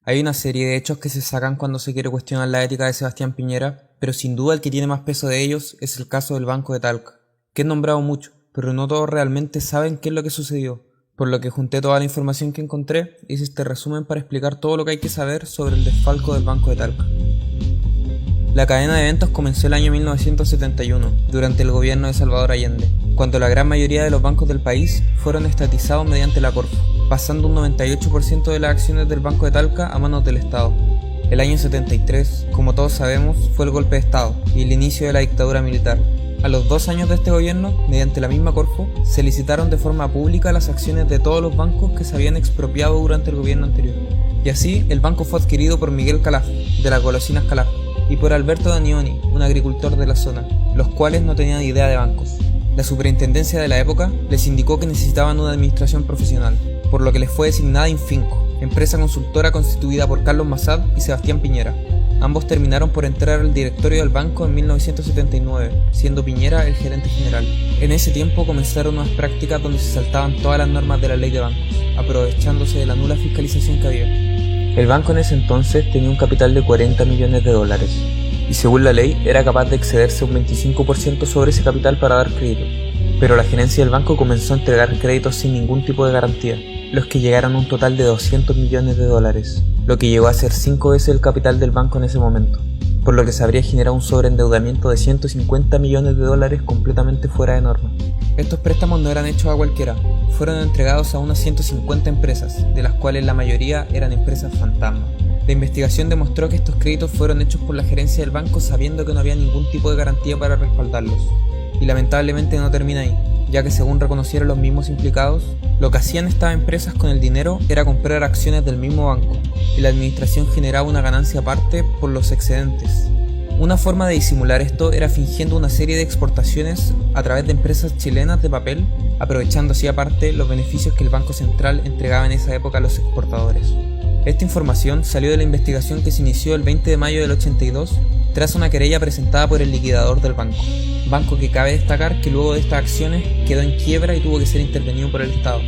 Hay una serie de hechos que se sacan cuando se quiere cuestionar la ética de Sebastián Piñera, pero sin duda el que tiene más peso de ellos es el caso del Banco de Talca, que es nombrado mucho, pero no todos realmente saben qué es lo que sucedió, por lo que junté toda la información que encontré y hice este resumen para explicar todo lo que hay que saber sobre el desfalco del Banco de Talca. La cadena de eventos comenzó el año 1971, durante el gobierno de Salvador Allende, cuando la gran mayoría de los bancos del país fueron estatizados mediante la Corfo, pasando un 98% de las acciones del Banco de Talca a manos del Estado. El año 73, como todos sabemos, fue el golpe de Estado y el inicio de la dictadura militar. A los 2 años de este gobierno, mediante la misma Corfo, se licitaron de forma pública las acciones de todos los bancos que se habían expropiado durante el gobierno anterior. Y así, el banco fue adquirido por Miguel Calaf, de las golosinas Calaf, y por Alberto Danioni, un agricultor de la zona, los cuales no tenían idea de bancos. La superintendencia de la época les indicó que necesitaban una administración profesional, por lo que les fue designada Infinco, empresa consultora constituida por Carlos Massad y Sebastián Piñera. Ambos terminaron por entrar al directorio del banco en 1979, siendo Piñera el gerente general. En ese tiempo comenzaron unas prácticas donde se saltaban todas las normas de la ley de bancos, aprovechándose de la nula fiscalización que había. El banco en ese entonces tenía un capital de $40 millones, y según la ley era capaz de excederse un 25% sobre ese capital para dar crédito. Pero la gerencia del banco comenzó a entregar créditos sin ningún tipo de garantía, los que llegaron a un total de $200 millones, lo que llegó a ser 5 veces el capital del banco en ese momento, por lo que se habría generado un sobreendeudamiento de $150 millones completamente fuera de norma. Estos préstamos no eran hechos a cualquiera, fueron entregados a unas 150 empresas, de las cuales la mayoría eran empresas fantasma. La investigación demostró que estos créditos fueron hechos por la gerencia del banco sabiendo que no había ningún tipo de garantía para respaldarlos. Y lamentablemente no termina ahí, ya que según reconocieron los mismos implicados, lo que hacían estas empresas con el dinero era comprar acciones del mismo banco, y la administración generaba una ganancia aparte por los excedentes. Una forma de disimular esto era fingiendo una serie de exportaciones a través de empresas chilenas de papel, aprovechando así aparte los beneficios que el Banco Central entregaba en esa época a los exportadores. Esta información salió de la investigación que se inició el 20 de mayo del 82 tras una querella presentada por el liquidador del banco que cabe destacar que luego de estas acciones quedó en quiebra y tuvo que ser intervenido por el Estado.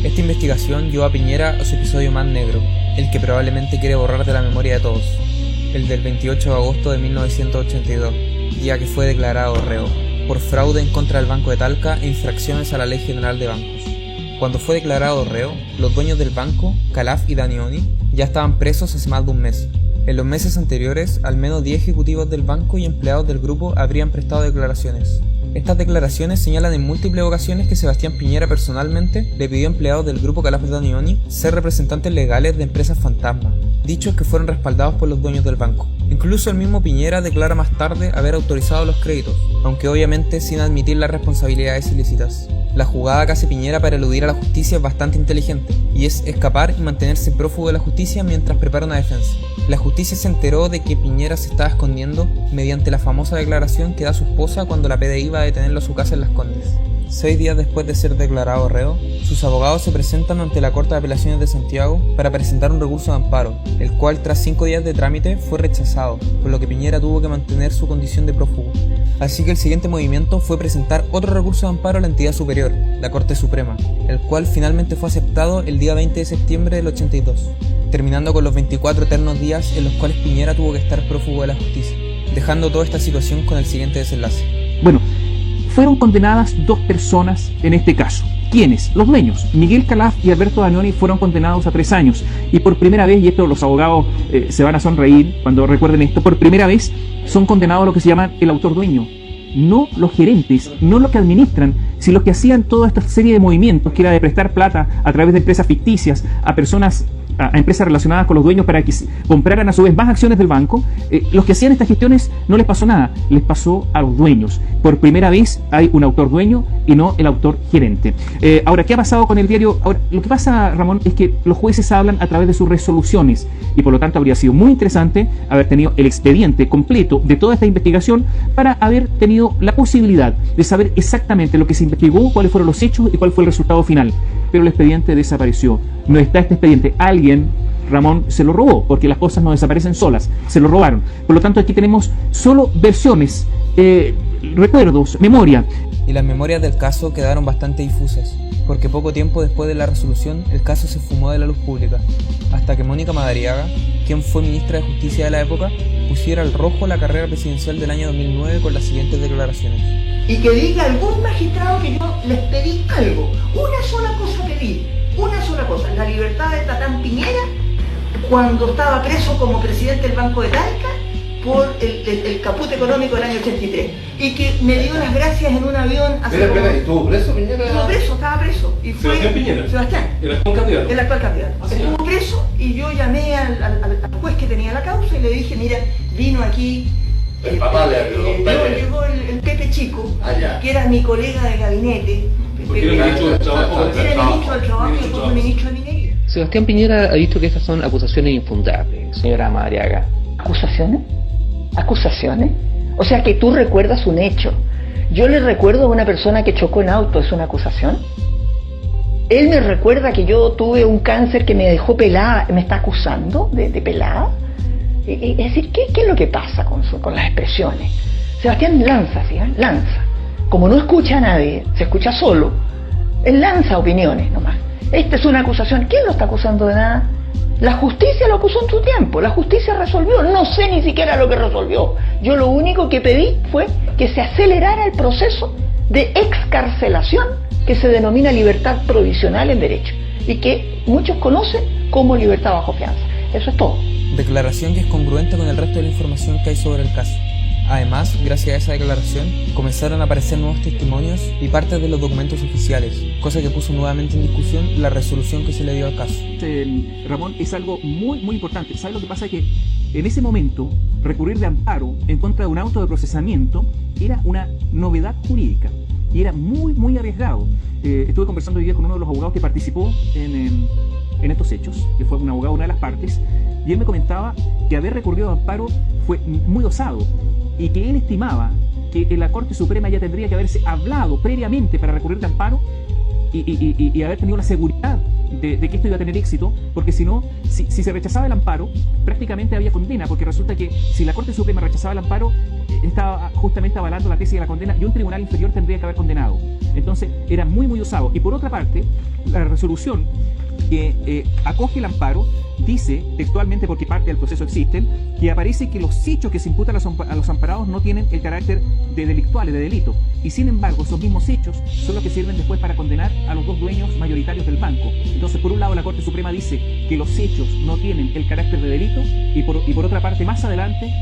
Esta investigación llevó a Piñera a su episodio más negro, el que probablemente quiere borrar de la memoria de todos, el del 28 de agosto de 1982, día que fue declarado reo, por fraude en contra del Banco de Talca e infracciones a la Ley General de Bancos. Cuando fue declarado reo, los dueños del banco, Calaf y Danioni, ya estaban presos hace más de un mes. En los meses anteriores, al menos 10 ejecutivos del banco y empleados del grupo habrían prestado declaraciones. Estas declaraciones señalan en múltiples ocasiones que Sebastián Piñera personalmente le pidió a empleados del grupo Calaf y Danioni ser representantes legales de empresas fantasma, dichos que fueron respaldados por los dueños del banco. Incluso el mismo Piñera declara más tarde haber autorizado los créditos, aunque obviamente sin admitir las responsabilidades ilícitas. La jugada que hace Piñera para eludir a la justicia es bastante inteligente, y es escapar y mantenerse prófugo de la justicia mientras prepara una defensa. La justicia se enteró de que Piñera se estaba escondiendo mediante la famosa declaración que da su esposa cuando la PDI va a detenerlo a su casa en Las Condes. 6 días después de ser declarado reo, sus abogados se presentan ante la Corte de Apelaciones de Santiago para presentar un recurso de amparo, el cual tras 5 días de trámite fue rechazado, por lo que Piñera tuvo que mantener su condición de prófugo. Así que el siguiente movimiento fue presentar otro recurso de amparo a la entidad superior, la Corte Suprema, el cual finalmente fue aceptado el día 20 de septiembre del 82, terminando con los 24 eternos días en los cuales Piñera tuvo que estar prófugo de la justicia, dejando toda esta situación con el siguiente desenlace. Bueno, fueron condenadas 2 personas en este caso. ¿Quiénes? Los dueños. Miguel Calaf y Alberto Danioni fueron condenados a 3 años. Y por primera vez, y esto los abogados se van a sonreír cuando recuerden esto, por primera vez son condenados lo que se llama el autor dueño. No los gerentes, no los que administran, sino los que hacían toda esta serie de movimientos, que era de prestar plata a través de empresas ficticias a personas, a empresas relacionadas con los dueños para que compraran a su vez más acciones del banco. Los que hacían estas gestiones no les pasó nada, les pasó a los dueños. Por primera vez hay un autor dueño y no el autor gerente. Ahora, ¿qué ha pasado con el diario? Ahora, lo que pasa, Ramón, es que los jueces hablan a través de sus resoluciones y por lo tanto habría sido muy interesante haber tenido el expediente completo de toda esta investigación para haber tenido la posibilidad de saber exactamente lo que se investigó, cuáles fueron los hechos y cuál fue el resultado final. Pero el expediente desapareció. No está este expediente. Alguien, Ramón, se lo robó, porque las cosas no desaparecen solas, se lo robaron. Por lo tanto, aquí tenemos solo versiones, recuerdos, memoria. y las memorias del caso quedaron bastante difusas, porque poco tiempo después de la resolución el caso se fumó de la luz pública, hasta que Mónica Madariaga, quien fue ministra de Justicia de la época, pusiera al rojo la carrera presidencial del año 2009 con las siguientes declaraciones. Y que diga algún magistrado que yo les pedí algo, una sola cosa pedí, una sola cosa, la libertad de Tatán Piñera cuando estaba preso como presidente del Banco de Talca por el caput económico del año 83 y que me dio las gracias en un avión hace Espera, ¿estuvo preso Piñera? Estuvo preso, estaba preso. Y fue Sebastián Piñera. Sebastián. ¿El actual candidato? El actual candidato. Estuvo preso y yo llamé al juez que tenía la causa y le dije, mira, vino aquí El papá llegó el Pepe Chico, que era mi colega de gabinete. Porque era el ministro del Trabajo. Era el ministro del Trabajo y después fue ministro de Minería. Sebastián Piñera ha dicho que estas son acusaciones infundables, señora Madariaga. ¿Acusaciones? ¿Acusaciones? O sea que tú recuerdas un hecho. Yo le recuerdo a una persona que chocó en auto, ¿es una acusación? Él me recuerda que yo tuve un cáncer que me dejó pelada, ¿me está acusando de pelada? Es decir, ¿qué es lo que pasa con las expresiones? Sebastián lanza, ¿sí? Lanza. Como no escucha a nadie, se escucha solo, él lanza opiniones nomás. Esta es una acusación. ¿Quién lo está acusando de nada? La justicia lo acusó en su tiempo, la justicia resolvió, no sé ni siquiera lo que resolvió. Yo lo único que pedí fue que se acelerara el proceso de excarcelación que se denomina libertad provisional en derecho y que muchos conocen como libertad bajo fianza. Eso es todo. Declaración que es congruente con el resto de la información que hay sobre el caso. Además, gracias a esa declaración, comenzaron a aparecer nuevos testimonios y partes de los documentos oficiales, cosa que puso nuevamente en discusión la resolución que se le dio al caso. Ramón, es algo muy importante. ¿Sabes lo que pasa? Que en ese momento, recurrir de amparo en contra de un auto de procesamiento era una novedad jurídica y era muy arriesgado. Estuve conversando hoy día con uno de los abogados que participó en estos hechos, que fue un abogado de una de las partes, y él me comentaba que haber recurrido de amparo fue muy osado y que él estimaba que en la Corte Suprema ya tendría que haberse hablado previamente para recurrir de amparo y haber tenido la seguridad de que esto iba a tener éxito, porque si no, si se rechazaba el amparo, prácticamente había condena, porque resulta que si la Corte Suprema rechazaba el amparo, estaba justamente avalando la tesis de la condena y un tribunal inferior tendría que haber condenado. Entonces era muy osado. Y por otra parte, la resolución que acoge el amparo dice textualmente, porque parte del proceso existen, que aparece que los hechos que se imputan a los amparados no tienen el carácter de delictuales, de delito, y sin embargo esos mismos hechos son los que sirven después para condenar a los dos dueños mayoritarios del banco. Entonces, por un lado, la Corte Suprema dice que los hechos no tienen el carácter de delito y por otra parte, más adelante,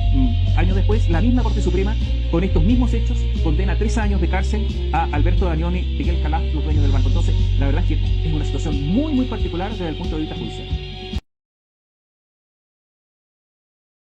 años después, la misma Corte Suprema con estos mismos hechos condena 3 años de cárcel a Alberto Danioni y Miguel Calaf, los dueños del banco. Entonces, la verdad es que es una situación muy particular desde el punto de vista judicial.